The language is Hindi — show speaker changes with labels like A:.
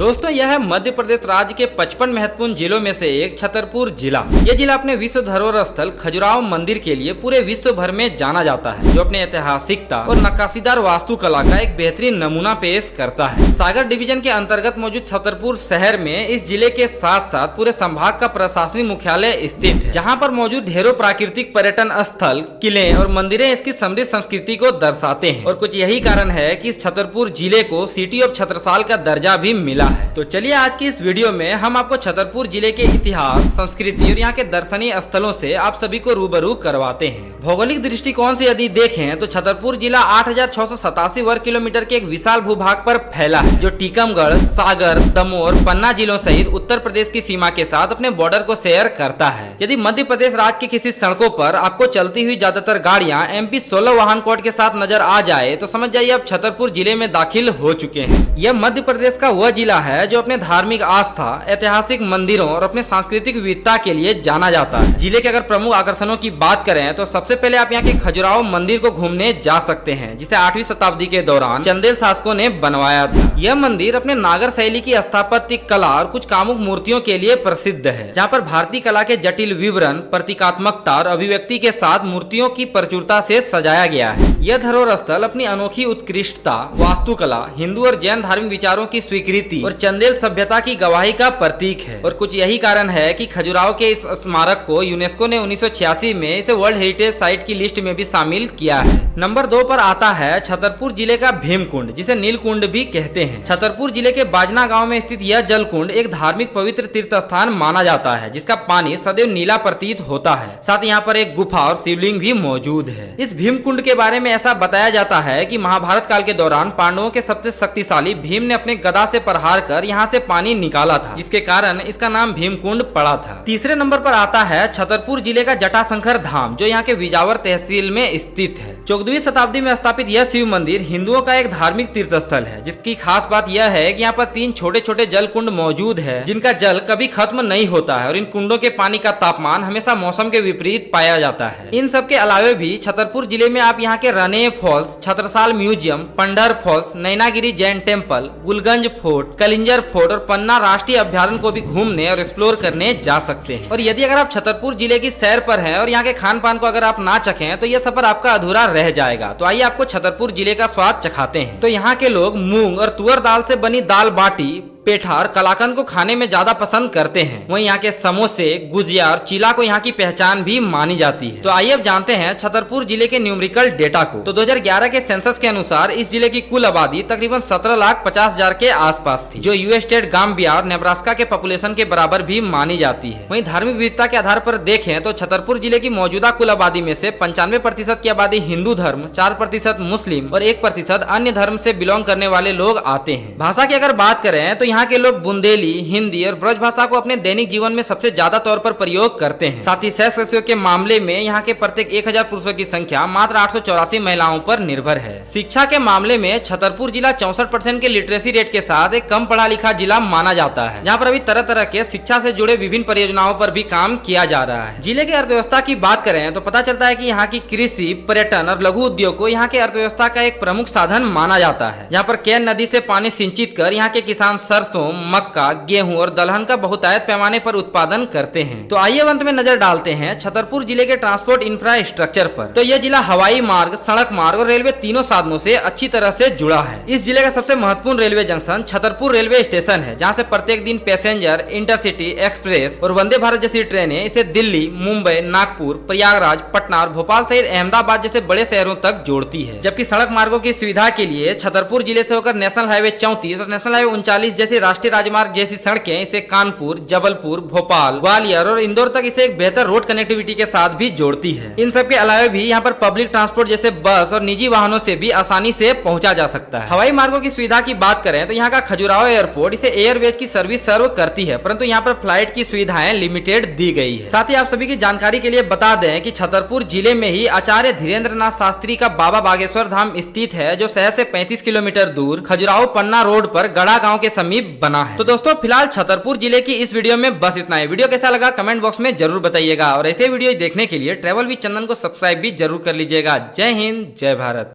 A: दोस्तों यह है मध्य प्रदेश राज्य के 55 महत्वपूर्ण जिलों में से एक छतरपुर जिला। यह जिला अपने विश्व धरोहर स्थल खजुराहो मंदिर के लिए पूरे विश्व भर में जाना जाता है, जो अपने ऐतिहासिकता और नक्काशीदार वास्तुकला का एक बेहतरीन नमूना पेश करता है। सागर डिवीजन के अंतर्गत मौजूद छतरपुर शहर में इस जिले के साथ साथ पूरे संभाग का प्रशासनिक मुख्यालय स्थित है, जहाँ पर मौजूद ढेरों प्राकृतिक पर्यटन स्थल, किले और मंदिरें इसकी समृद्ध संस्कृति को दर्शाते हैं। और कुछ यही कारण है कि इस छतरपुर जिले को सिटी ऑफ छत्रसाल का दर्जा भी मिला है। तो चलिए आज की इस वीडियो में हम आपको छतरपुर जिले के इतिहास, संस्कृति और यहाँ के दर्शनीय स्थलों से आप सभी को रूबरू करवाते हैं। भौगोलिक दृष्टिकोण से यदि देखें तो छतरपुर जिला 8,687 वर्ग किलोमीटर के एक विशाल भूभाग पर फैला है, जो टीकमगढ़, सागर, दमोह और पन्ना जिलों सहित उत्तर प्रदेश की सीमा के साथ अपने बॉर्डर को शेयर करता है। यदि मध्य प्रदेश राज्य की किसी सड़कों पर आपको चलती हुई ज्यादातर गाड़ियां MP 16 वाहन कोड के साथ नजर आ जाए तो समझ जाइए आप छतरपुर जिले में दाखिल हो चुके हैं। यह मध्य प्रदेश का वह जिला है जो अपने धार्मिक आस्था, ऐतिहासिक मंदिरों और अपने सांस्कृतिक विविधता के लिए जाना जाता है। जिले के अगर प्रमुख आकर्षणों की बात करें तो सबसे पहले आप यहाँ के खजुराहो मंदिर को घूमने जा सकते हैं, जिसे 8वीं शताब्दी के दौरान चंदेल शासकों ने बनवाया था। यह मंदिर अपने नागर शैली की स्थापत्य कला और कुछ कामुक मूर्तियों के लिए प्रसिद्ध है, जहाँ पर भारतीय कला के जटिल विवरण, प्रतीकात्मकता और अभिव्यक्ति के साथ मूर्तियों की प्रचुरता से सजाया गया है। यह धरोहर स्थल अपनी अनोखी उत्कृष्टता, वास्तुकला, हिंदू और जैन धार्मिक विचारों की स्वीकृति और चंदेल सभ्यता की गवाही का प्रतीक है। और कुछ यही कारण है कि खजुराहो के इस स्मारक को यूनेस्को ने 1986 में इसे वर्ल्ड हेरिटेज साइट की लिस्ट में भी शामिल किया है। नंबर 2 पर आता है छतरपुर जिले का भीमकुंड, जिसे नीलकुंड भी कहते हैं। छतरपुर जिले के बाजना गांव में स्थित यह जलकुंड एक धार्मिक पवित्र तीर्थ स्थान माना जाता है, जिसका पानी सदैव नीला प्रतीत होता है। साथ ही यहाँ पर एक गुफा और शिवलिंग भी मौजूद है। इस भीमकुंड के बारे में ऐसा बताया जाता है कि महाभारत काल के दौरान पांडवों के सबसे शक्तिशाली भीम ने अपने गदा से प्रहार कर यहाँ से पानी निकाला था, जिसके कारण इसका नाम भीमकुंड पड़ा था। तीसरे नंबर पर आता है छतरपुर जिले का जटाशंकर धाम, जो यहाँ के विजावर तहसील में स्थित है। 14वीं शताब्दी में स्थापित यह शिव मंदिर हिंदुओं का एक धार्मिक तीर्थ स्थल है, जिसकी खास बात यह है कि यहाँ पर 3 छोटे छोटे जल कुंड मौजूद है, जिनका जल कभी खत्म नहीं होता है और इन कुंडों के पानी का तापमान हमेशा मौसम के विपरीत पाया जाता है। इन सब के अलावे भी छतरपुर जिले में आप यहाँ के Raneh falls, Chhatrasal museum, Pandav falls, Nainagiri Jain temple, Gulganj fort, Kalinjar fort और पन्ना राष्ट्रीय अभ्यारण्य को भी घूमने और एक्सप्लोर करने जा सकते हैं। और यदि अगर आप छतरपुर जिले की सैर पर हैं और यहाँ के खान पान को अगर आप ना चखें तो यह सफर आपका अधूरा रह जाएगा। तो आइए आपको छतरपुर जिले का स्वाद चखाते हैं। तो यहाँ के लोग मूंग और तुअर दाल से बनी दाल बाटी, पेठा और कलाकंद को खाने में ज्यादा पसंद करते हैं। वहीं यहाँ के समोसे, गुजिया और चीला को यहाँ की पहचान भी मानी जाती है। तो आइए अब जानते हैं छतरपुर जिले के न्यूमेरिकल डेटा को। तो 2011 के सेंसस के अनुसार इस जिले की कुल आबादी तकरीबन 17,50,000 के आसपास थी, जो यूएस स्टेट गाम्बिया और नेब्रास्का के पॉपुलेशन के बराबर भी मानी जाती है। वहीं धार्मिक विविधता के आधार पर देखें तो छतरपुर जिले की मौजूदा कुल आबादी में से 95% की आबादी हिंदू धर्म, 4% मुस्लिम और 1% अन्य धर्म से बिलोंग करने वाले लोग आते हैं। भाषा की अगर बात करें तो यहाँ के लोग बुंदेली, हिंदी और ब्रज भाषा को अपने दैनिक जीवन में सबसे ज्यादा तौर पर प्रयोग करते हैं। साथ ही सेक्स रेशियो के मामले में यहाँ के प्रत्येक 1000 पुरुषों की संख्या मात्र 884 महिलाओं पर निर्भर है। शिक्षा के मामले में छतरपुर जिला 64% के लिटरेसी रेट के साथ एक कम पढ़ा लिखा जिला माना जाता है, जहाँ पर अभी तरह तरह के शिक्षा से जुड़े विभिन्न परियोजनाओं पर भी काम किया जा रहा है। जिले की अर्थव्यवस्था की बात करें तो पता चलता है कि यहाँ की कृषि, पर्यटन और लघु उद्योग को यहाँ के अर्थव्यवस्था का एक प्रमुख साधन माना जाता है। यहाँ पर केन नदी से पानी सिंचित कर यहाँ के किसान सरसों, मक्का, गेहूं और दलहन का बहुतायत पैमाने पर उत्पादन करते हैं। तो आइए अंत में नजर डालते हैं छतरपुर जिले के ट्रांसपोर्ट इंफ्रास्ट्रक्चर पर। तो यह जिला हवाई मार्ग, सड़क मार्ग और रेलवे तीनों साधनों से अच्छी तरह से जुड़ा है। इस जिले का सबसे महत्वपूर्ण railway junction Chhatarpur railway station है, जहाँ से प्रत्येक दिन पैसेंजर, इंटरसिटी एक्सप्रेस और वंदे भारत जैसी ट्रेनें इसे दिल्ली, मुंबई, नागपुर, प्रयागराज, पटना और भोपाल सहित अहमदाबाद जैसे बड़े शहरों तक जोड़ती है। जबकि सड़क मार्गों की सुविधा के लिए छतरपुर जिले से होकर नेशनल हाईवे 34 और नेशनल हाईवे 39 जैसी राष्ट्रीय राजमार्ग जैसी सड़कें इसे कानपुर, जबलपुर, भोपाल, ग्वालियर और इंदौर तक इसे एक बेहतर रोड कनेक्टिविटी के साथ भी जोड़ती है। इन सब के अलावा भी यहाँ पर पब्लिक ट्रांसपोर्ट जैसे बस और निजी वाहनों से भी आसानी से पहुंचा जा सकता है। हवाई मार्गों की सुविधा की बात करें तो यहाँ का खजुराहो एयरपोर्ट इसे एयरवेज की सर्विस सर्व करती है, परंतु यहाँ पर फ्लाइट की सुविधाएं लिमिटेड दी गई है। साथ ही आप सभी की जानकारी के लिए बता दें कि छतरपुर जिले में ही आचार्य धीरेन्द्र नाथ शास्त्री का बाबा बागेश्वर धाम स्थित है, जो शहर से 35 किलोमीटर दूर खजुराहो पन्ना रोड पर गड़ा गाँव के समीप बना है। तो दोस्तों फिलहाल छतरपुर जिले की इस वीडियो में बस इतना ही। वीडियो कैसा लगा कमेंट बॉक्स में जरूर बताइएगा और ऐसे वीडियो देखने के लिए ट्रैवल विद चंदन को सब्सक्राइब भी जरूर कर लीजिएगा। जय हिंद, जय भारत।